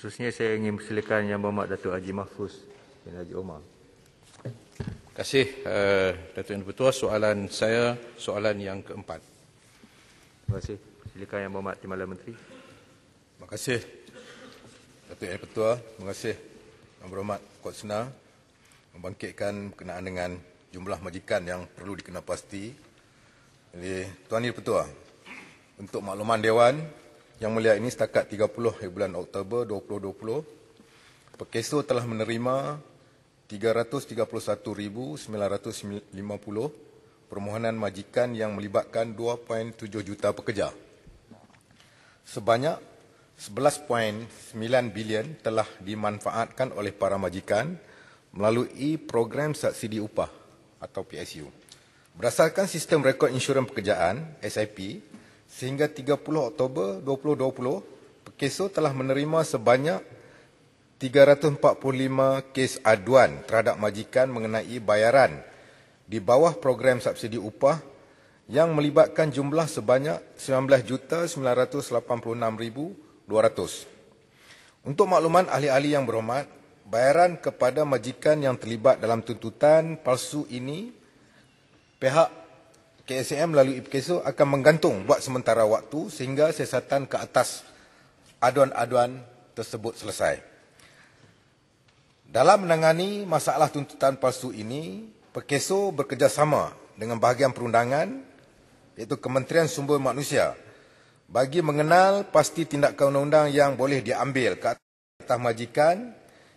Seterusnya saya ingin persilakan Yang Berhormat Datuk Haji Mahfuz bin Haji Omar. Terima kasih Datuk Yang Dipertua. Soalan yang keempat. Terima kasih. Silakan Yang Berhormat Timbalan Menteri. Terima kasih Datuk Yang Dipertua. Terima kasih Yang Berhormat Kod Sena membangkitkan berkenaan dengan jumlah majikan yang perlu dikenapasti. Jadi, Tuan Yang Dipertua, untuk makluman Dewan Yang Mulia ini setakat 30 bulan Oktober 2020, Perkeso telah menerima 331,950 permohonan majikan yang melibatkan 2.7 juta pekerja. Sebanyak 11.9 bilion telah dimanfaatkan oleh para majikan melalui program subsidi upah atau PSU. Berdasarkan sistem rekod insurans pekerjaan SIP, sehingga 30 Oktober 2020, Perkeso telah menerima sebanyak 345 kes aduan terhadap majikan mengenai bayaran di bawah program subsidi upah yang melibatkan jumlah sebanyak 19,986,200. Untuk makluman ahli-ahli yang berhormat, bayaran kepada majikan yang terlibat dalam tuntutan palsu ini, pihak KSM melalui Perkeso akan menggantung buat sementara waktu sehingga siasatan ke atas aduan-aduan tersebut selesai. Dalam menangani masalah tuntutan palsu ini, Perkeso bekerjasama dengan bahagian perundangan, iaitu Kementerian Sumber Manusia, bagi mengenal pasti tindakan undang-undang yang boleh diambil ke atas majikan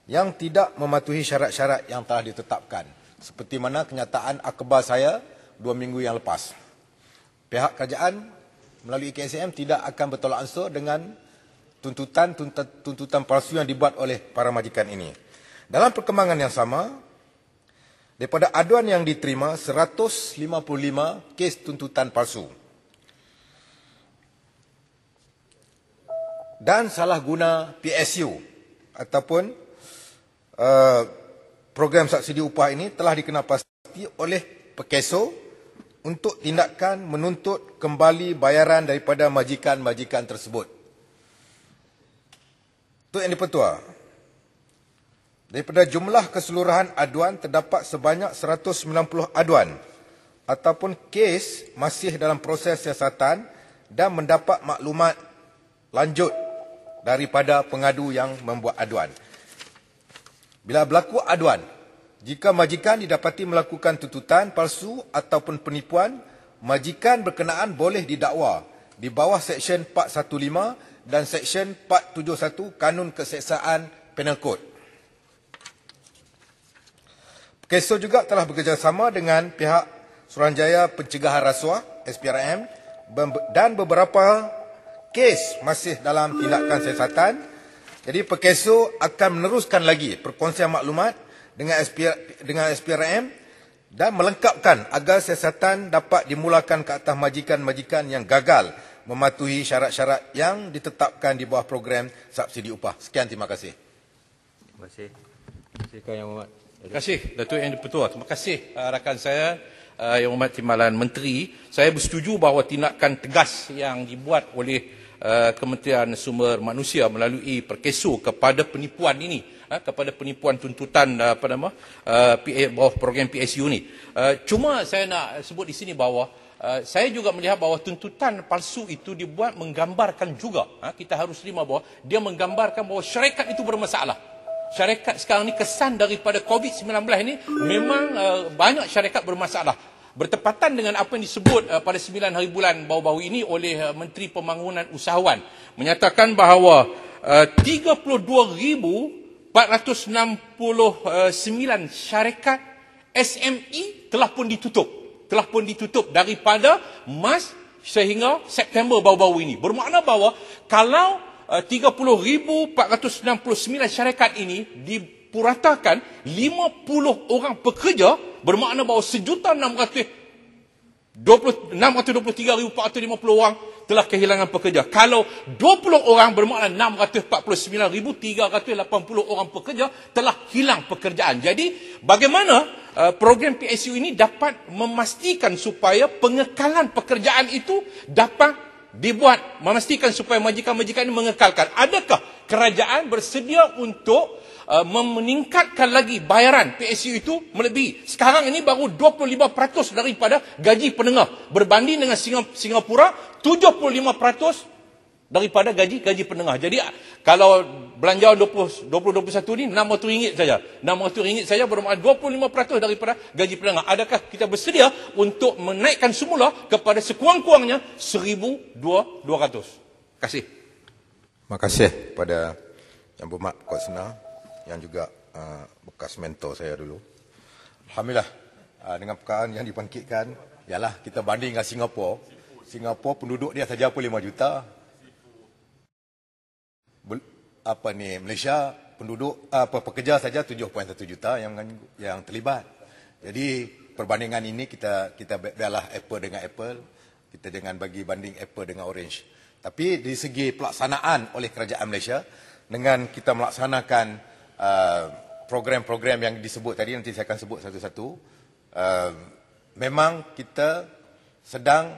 yang tidak mematuhi syarat-syarat yang telah ditetapkan. Seperti mana kenyataan akhbar saya 2 minggu yang lepas. Pihak kerajaan melalui KSM tidak akan bertolak ansur dengan tuntutan palsu yang dibuat oleh para majikan ini. Dalam perkembangan yang sama, daripada aduan yang diterima 155 kes tuntutan palsu dan salah guna PSU ataupun program subsidi upah ini telah dikenapasti oleh Perkeso untuk tindakan menuntut kembali bayaran daripada majikan-majikan tersebut. Untuk Yang Dipertua, daripada jumlah keseluruhan aduan terdapat sebanyak 190 aduan ataupun kes masih dalam proses siasatan dan mendapat maklumat lanjut daripada pengadu yang membuat aduan. Bila berlaku aduan, jika majikan didapati melakukan tuntutan palsu ataupun penipuan, majikan berkenaan boleh didakwa di bawah Seksyen 415 dan Seksyen 471 Kanun Keseksaan Penal Code. Perkeso juga telah bekerjasama dengan pihak Suruhanjaya Pencegahan Rasuah SPRM dan beberapa kes masih dalam tindakan siasatan. Jadi Perkeso akan meneruskan lagi perkongsian maklumat dengan SPRM dan melengkapkan agar siasatan dapat dimulakan ke atas majikan-majikan yang gagal mematuhi syarat-syarat yang ditetapkan di bawah program subsidi upah. Sekian, terima kasih. Terima kasih. Silakan Yang Berhormat. Terima kasih Datuk Yang Dipertua. Terima kasih rakan saya Yang Berhormat Timbalan Menteri. Saya bersetuju bahawa tindakan tegas yang dibuat oleh Kementerian Sumber Manusia melalui Perkeso kepada penipuan ini, kepada penipuan tuntutan bawah program PSU ini. Cuma saya nak sebut di sini bahawa saya juga melihat bahawa tuntutan palsu itu dibuat menggambarkan juga, kita harus terima bahawa dia menggambarkan bahawa syarikat itu bermasalah. Syarikat sekarang ni kesan daripada COVID-19 ini memang banyak syarikat bermasalah. Bertepatan dengan apa yang disebut pada 9 hari bulan baru-baru ini oleh Menteri Pembangunan Usahawan, menyatakan bahawa 32,469 syarikat SME telah pun ditutup daripada Mac sehingga September baru-baru ini. Bermakna bahawa kalau 30,469 syarikat ini dipuratakan 50 orang pekerja, bermakna bahawa 1,623,450 orang telah kehilangan pekerja. Kalau 20 orang, bermakna 649,380 orang pekerja telah hilang pekerjaan. Jadi bagaimana program PSU ini dapat memastikan supaya pengekalan pekerjaan itu dapat dibuat, memastikan supaya majikan-majikan ini mengekalkan. Adakah kerajaan bersedia untuk meningkatkan lagi bayaran PSU itu melebihi. Sekarang ini baru 25% daripada gaji penengah. Berbanding dengan Singapura, 75% daripada gaji penengah. Jadi kalau belanjawan 2021 ni RM600 saja. RM600 saja bermakna 25% daripada gaji penengah. Adakah kita bersedia untuk menaikkan semula kepada sekurang-kurangnya 1,200? Terima kasih. Terima kasih kepada Yang Berhormat Kuat Senar yang juga bekas mentor saya dulu. Alhamdulillah, dengan perkara yang dibangkitkan, ialah kita banding dengan Singapura. Singapura penduduk dia saja 5 juta. Malaysia penduduk pekerja saja 7.1 juta yang terlibat. Jadi perbandingan ini kita biarlah apple dengan apple. Kita jangan bagi banding apple dengan orange. Tapi dari segi pelaksanaan oleh kerajaan Malaysia, dengan kita melaksanakan program-program yang disebut tadi, nanti saya akan sebut satu-satu, memang kita sedang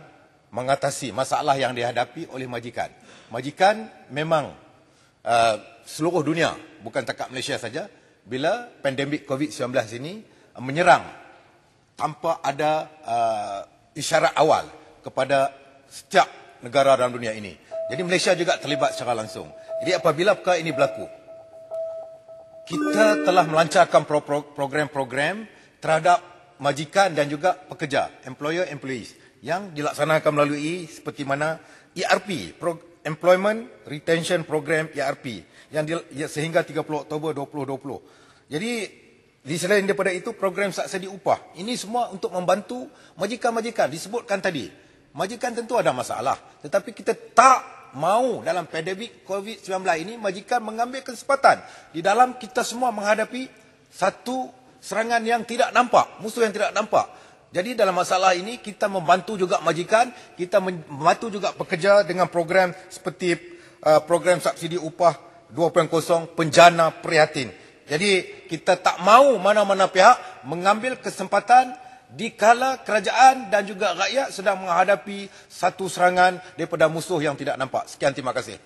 mengatasi masalah yang dihadapi oleh majikan. Majikan memang seluruh dunia, bukan takat Malaysia saja, bila pandemik COVID-19 ini menyerang tanpa ada isyarat awal kepada setiap negara dalam dunia ini. Jadi Malaysia juga terlibat secara langsung. Jadi apabila perkara ini berlaku, kita telah melancarkan program-program terhadap majikan dan juga pekerja, employer-employees, yang dilaksanakan melalui seperti mana ERP, Employment Retention Program ERP, yang sehingga 30 Oktober 2020. Jadi, di selain daripada itu, program subsidi upah. Ini semua untuk membantu majikan-majikan. Disebutkan tadi, majikan tentu ada masalah. Tetapi kita tak mahu dalam pandemik COVID-19 ini majikan mengambil kesempatan di dalam kita semua menghadapi satu serangan yang tidak nampak, musuh yang tidak nampak. Jadi dalam masalah ini kita membantu juga majikan, kita membantu juga pekerja dengan program seperti program subsidi upah 2.0 penjana prihatin. Jadi kita tak mahu mana-mana pihak mengambil kesempatan dikala kerajaan dan juga rakyat sedang menghadapi satu serangan daripada musuh yang tidak nampak. Sekian, terima kasih.